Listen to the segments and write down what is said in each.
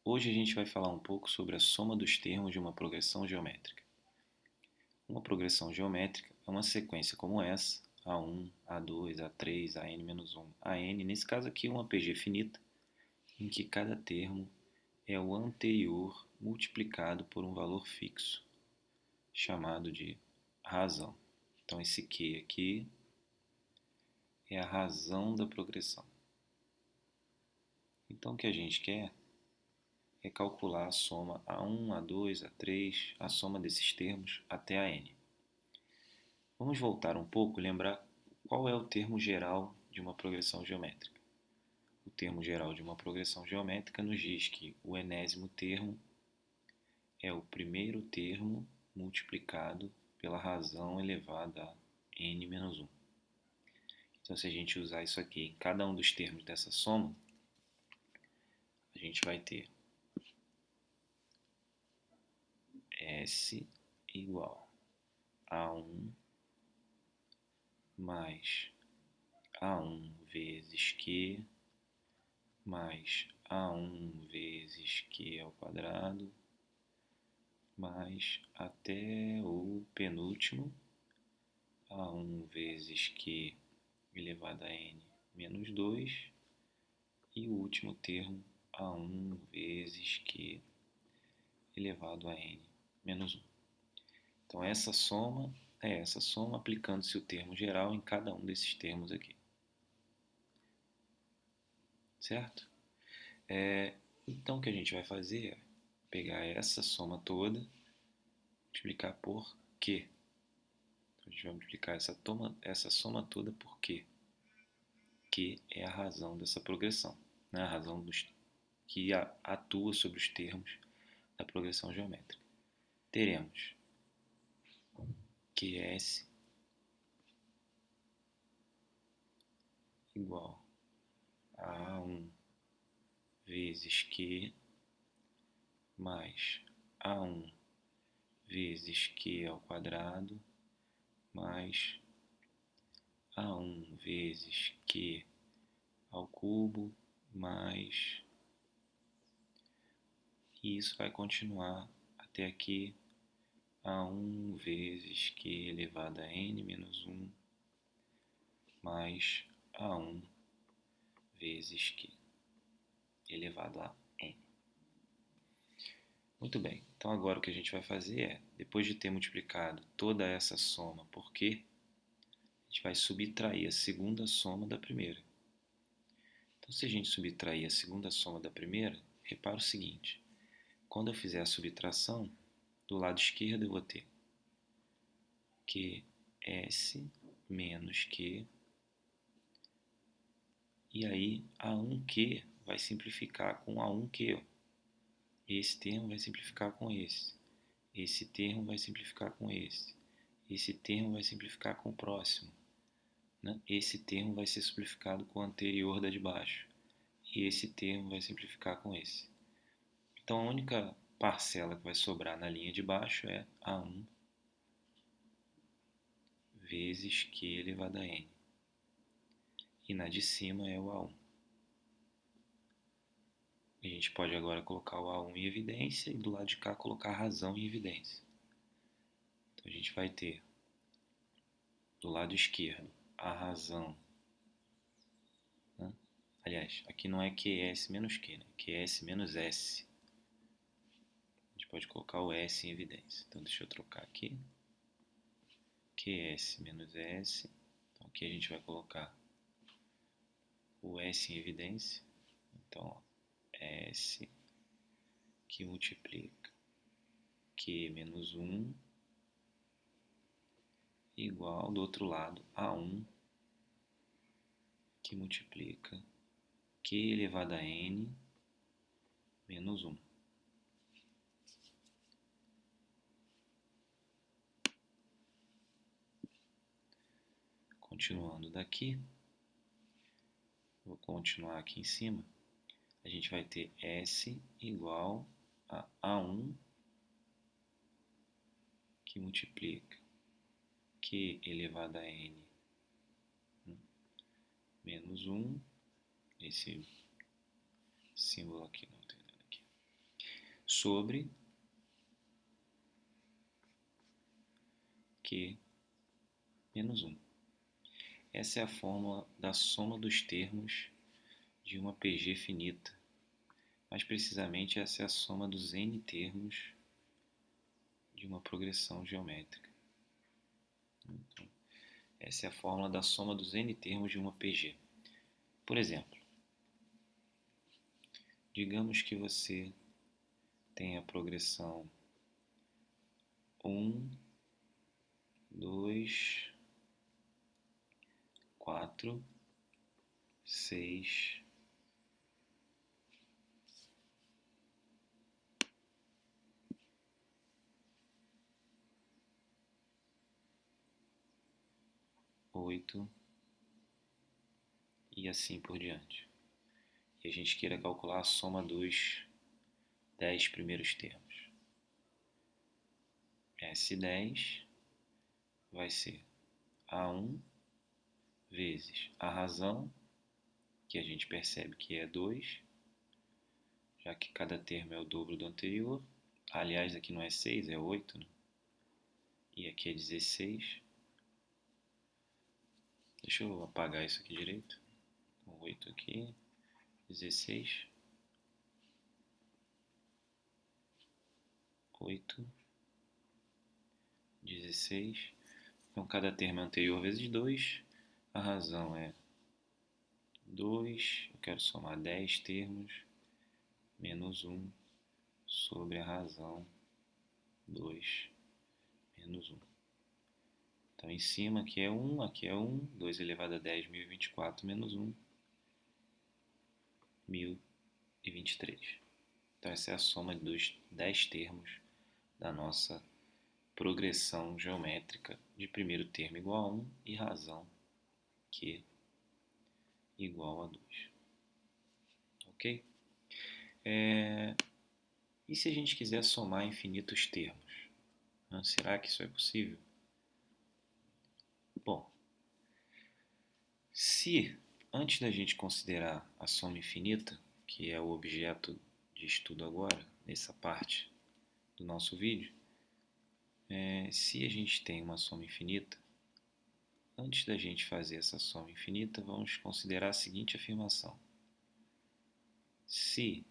Hoje a gente vai falar um pouco sobre a soma dos termos de uma progressão geométrica. Uma progressão geométrica é uma sequência como essa, A1, A2, A3, AN-1, AN, nesse caso aqui uma PG finita, em que cada termo é o anterior multiplicado por um valor fixo, chamado de razão. Então esse Q aqui é a razão da progressão. Então o que a gente quer é calcular a soma A1, A2, A3, a soma desses termos até a n. Vamos voltar um pouco e lembrar qual é o termo geral de uma progressão geométrica. O termo geral de uma progressão geométrica nos diz que o enésimo termo é o primeiro termo multiplicado pela razão elevada a n menos 1. Então, se a gente usar isso aqui em cada um dos termos dessa soma, a gente vai ter S igual a 1 mais A1 vezes Q mais A1 vezes Q ao quadrado mais até o penúltimo A1 vezes Q elevado a n menos 2 e o último termo A1 vezes Q elevado a n menos 1. Então essa soma é essa soma aplicando-se o termo geral em cada um desses termos aqui. Certo? Então o que a gente vai fazer é pegar essa soma toda, multiplicar por Q. Então a gente vai multiplicar essa soma toda por Q. Q é a razão dessa progressão, né? A razão que atua sobre os termos da progressão geométrica. Teremos QS igual a A1 vezes Q mais A1 vezes Q ao quadrado mais A1 vezes Q ao cubo mais... E isso vai continuar até aqui, A1 vezes Q elevado a n menos 1 mais A1 vezes Q elevado a n. Muito bem, então agora o que a gente vai fazer é, depois de ter multiplicado toda essa soma por Q, a gente vai subtrair a segunda soma da primeira. Então, se a gente subtrair a segunda soma da primeira, repara o seguinte: quando eu fizer a subtração, do lado esquerdo eu vou ter QS menos Q, e aí A1Q vai simplificar com A1Q. Esse termo vai simplificar com esse termo vai simplificar com esse termo vai simplificar com o próximo, né? Esse termo vai ser simplificado com o anterior da de baixo, e esse termo vai simplificar com esse. Então a única parcela que vai sobrar na linha de baixo é A1 vezes Q elevado a n, e na de cima é o A1. A gente pode agora colocar o A1 em evidência e do lado de cá colocar a razão em evidência. Então a gente vai ter do lado esquerdo a razão, né? Aliás, aqui não é QS menos Q, né? QS menos S. A gente pode colocar o S em evidência. Então deixa eu trocar aqui. QS menos S. Então aqui a gente vai colocar o S em evidência. Então, ó, S que multiplica Q menos 1 igual, do outro lado, A1 que multiplica Q elevado a n menos 1. Continuando daqui, vou continuar aqui em cima, a gente vai ter S igual a A1 que multiplica Q elevado a n menos 1, esse símbolo aqui não tem nada aqui, sobre Q menos 1. Essa é a fórmula da soma dos termos de uma PG finita. Mais precisamente, essa é a soma dos n termos de uma progressão geométrica. Então, essa é a fórmula da soma dos n termos de uma PG. Por exemplo, digamos que você tem a progressão 1, 2, 4, 6, 8 e assim por diante. E a gente queira calcular a soma dos 10 primeiros termos. S10 vai ser A1 vezes a razão, que a gente percebe que é 2, já que cada termo é o dobro do anterior. Aliás, aqui não é 6, é 8, né? E aqui é 16. Deixa eu apagar isso aqui direito. 8 aqui, 16, 8, 16. Então, cada termo é anterior vezes 2. A razão é 2. Eu quero somar 10 termos, menos 1 sobre a razão 2 menos 1. Então, em cima aqui é 1, aqui é 1. 2 elevado a 10, 1024, menos 1, 1023. Então, essa é a soma dos 10 termos da nossa progressão geométrica de primeiro termo igual a 1 e razão Q igual a 2. Ok? E se a gente quiser somar infinitos termos? Será que isso é possível? Bom, se antes da gente considerar a soma infinita, que é o objeto de estudo agora, nessa parte do nosso vídeo, se a gente tem uma soma infinita, antes da gente fazer essa soma infinita, vamos considerar a seguinte afirmação. Se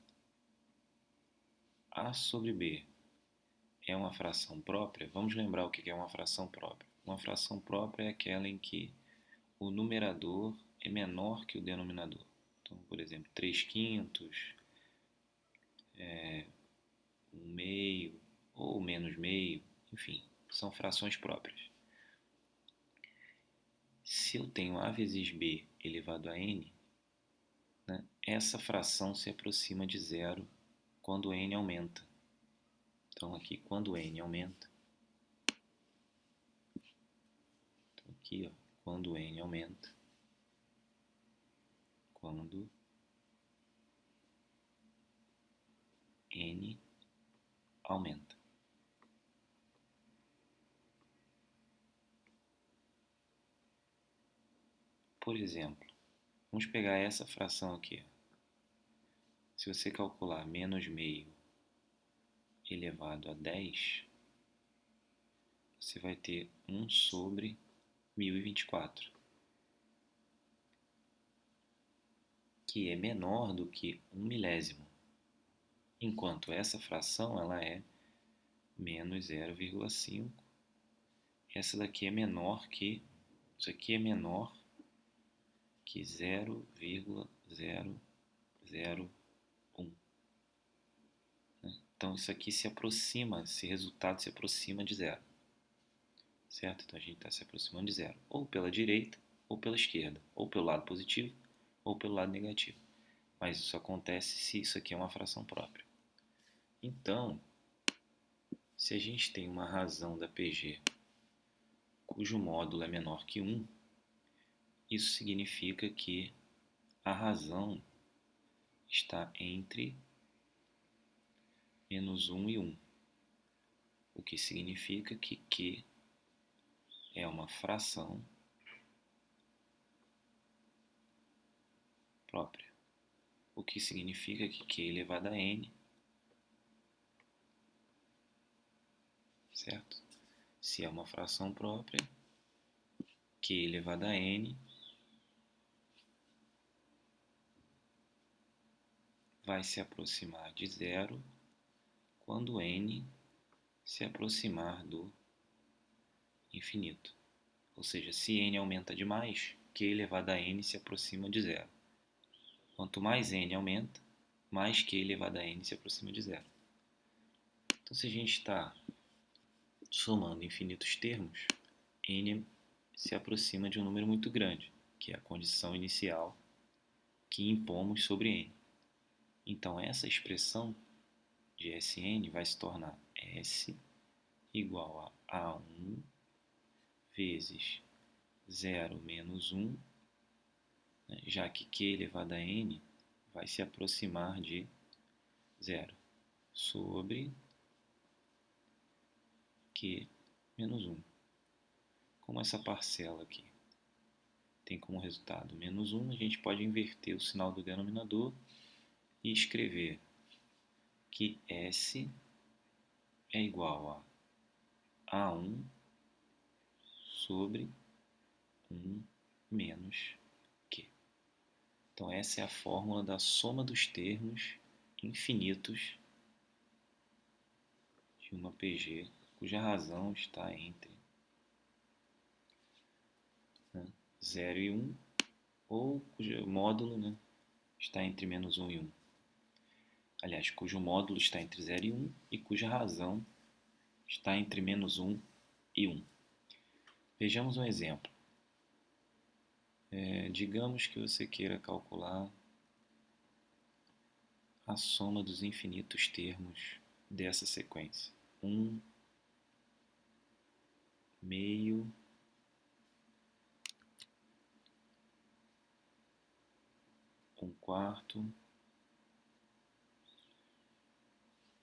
A sobre B é uma fração própria, vamos lembrar o que é uma fração própria. Uma fração própria é aquela em que o numerador é menor que o denominador. Então, por exemplo, 3/5, 1/2 ou menos meio, enfim, são frações próprias. Se eu tenho A vezes B elevado a N, né, essa fração se aproxima de zero quando N aumenta. Então aqui, quando N aumenta, então aqui, ó, quando N aumenta, quando N aumenta. Por exemplo, vamos pegar essa fração aqui. Se você calcular menos meio elevado a 10, você vai ter 1 sobre 1024, que é menor do que 1 milésimo, enquanto essa fração ela é menos 0,5. Essa daqui é menor que, isso aqui é menor que 0,001. Então isso aqui se aproxima, esse resultado se aproxima de zero. Certo? Então a gente está se aproximando de zero, ou pela direita, ou pela esquerda, ou pelo lado positivo, ou pelo lado negativo. Mas isso acontece se isso aqui é uma fração própria. Então, se a gente tem uma razão da PG cujo módulo é menor que 1, isso significa que a razão está entre menos 1 e 1, o que significa que Q é uma fração própria, o que significa que Q elevado a N certo? Se é uma fração própria, q elevado a n vai se aproximar de zero quando n se aproximar do infinito. Ou seja, se n aumenta demais, q elevado a n se aproxima de zero. Quanto mais n aumenta, mais q elevado a n se aproxima de zero. Então, se a gente está somando infinitos termos, n se aproxima de um número muito grande, que é a condição inicial que impomos sobre n. Então, essa expressão de Sn vai se tornar S igual a A1 vezes 0 menos 1, né, já que q elevado a n vai se aproximar de zero, sobre q menos 1. Como essa parcela aqui tem como resultado menos 1, a gente pode inverter o sinal do denominador e escrever que S é igual a A1 sobre 1 menos Q. Então, essa é a fórmula da soma dos termos infinitos de uma PG, cuja razão está entre 0 e 1, ou cujo módulo, né, está entre menos 1 e 1. Aliás, cujo módulo está entre 0 e 1 e cuja razão está entre menos 1 e 1. Vejamos um exemplo. Digamos que você queira calcular a soma dos infinitos termos dessa sequência. 1 meio, 1 quarto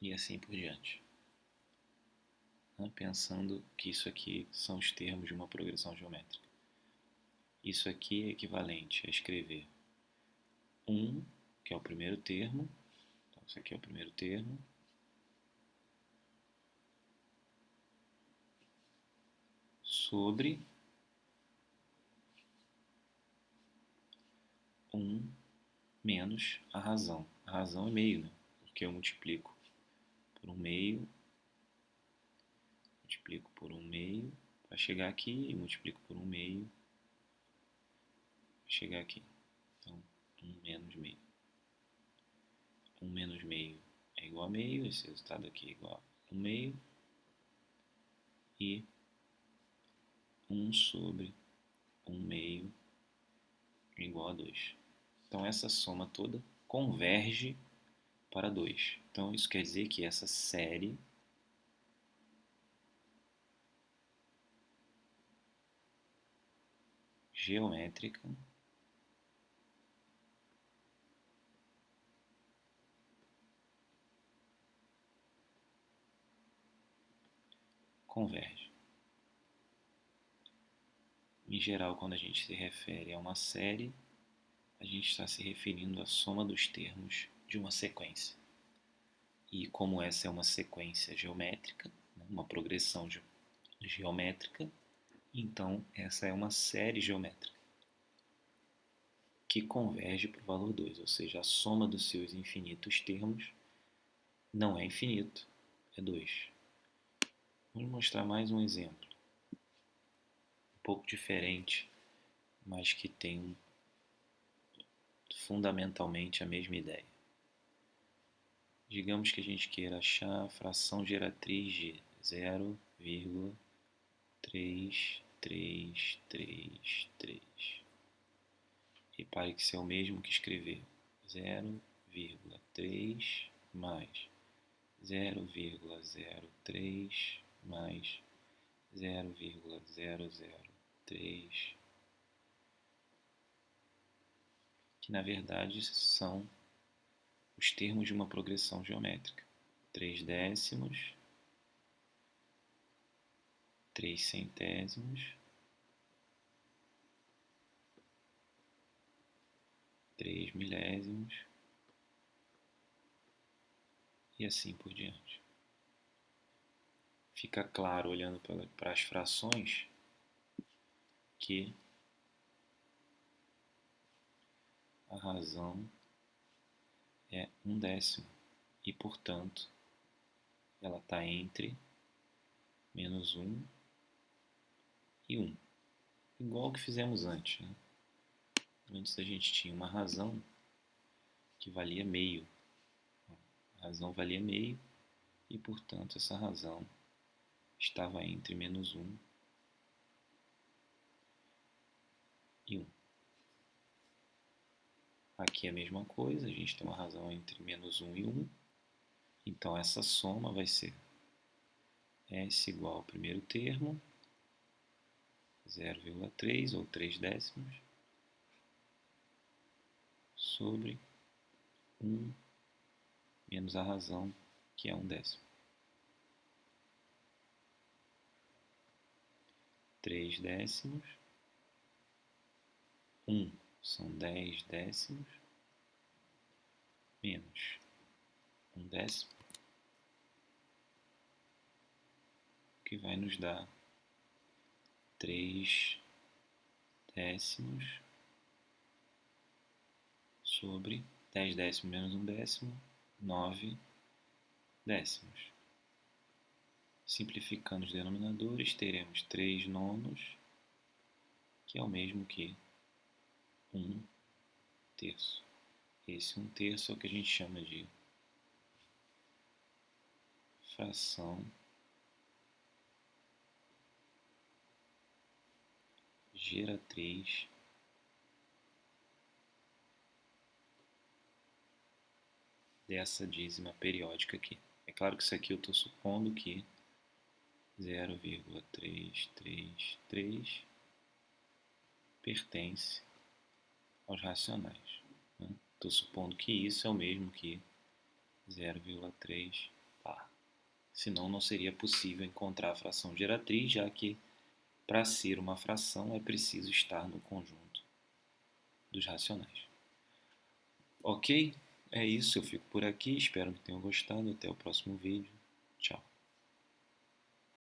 e assim por diante. Pensando que isso aqui são os termos de uma progressão geométrica. Isso aqui é equivalente a escrever 1, que é o primeiro termo. Então, isso aqui é o primeiro termo. Sobre 1 menos a razão. A razão é meio, né? Porque eu multiplico por 1 meio, multiplico por 1 meio para chegar aqui e multiplico por 1 meio para chegar aqui. Então, 1 menos meio. 1 menos meio é igual a meio, esse resultado aqui é igual a 1 meio. E 1 sobre 1 meio é igual a 2. Então, essa soma toda converge para 2. Então, isso quer dizer que essa série geométrica converge. Em geral, quando a gente se refere a uma série, a gente está se referindo à soma dos termos de uma sequência. E como essa é uma sequência geométrica, uma progressão geométrica, então essa é uma série geométrica que converge para o valor 2, ou seja, a soma dos seus infinitos termos não é infinito, é 2. Vamos mostrar mais um exemplo, um pouco diferente, mas que tem fundamentalmente a mesma ideia. Digamos que a gente queira achar a fração geratriz de 0,3333. Repare que isso é o mesmo que escrever 0,3 mais 0,03 mais 0,003, que na verdade são os termos de uma progressão geométrica. 3 décimos, 3 centésimos, 3 milésimos e assim por diante. fica claro, olhando para as frações, que a razão é 1/10 e, portanto, ela está entre -1 e 1. Igual o que fizemos antes, né? Antes a gente tinha uma razão que valia meio. A razão valia meio e, portanto, essa razão estava entre -1 e 1. Aqui é a mesma coisa, a gente tem uma razão entre -1 e 1. Então, essa soma vai ser S igual ao primeiro termo, 0,3 ou 3/10, sobre 1 menos a razão, que é 1/10. 3/10, 1 são 10/10, menos 1/10, que vai nos dar 3/10 sobre 10/10 menos 1/10, 9/10. Simplificando os denominadores, teremos 3/9, que é o mesmo que 1/3. Esse 1/3 é o que a gente chama de fração geratriz dessa dízima periódica aqui. É claro que isso aqui eu estou supondo que 0,333 pertence aos racionais. Estou supondo que isso é o mesmo que 0,3 par. Senão não seria possível encontrar a fração geratriz, já que para ser uma fração é preciso estar no conjunto dos racionais. Ok? É isso, eu fico por aqui, espero que tenham gostado. Até o próximo vídeo. Tchau.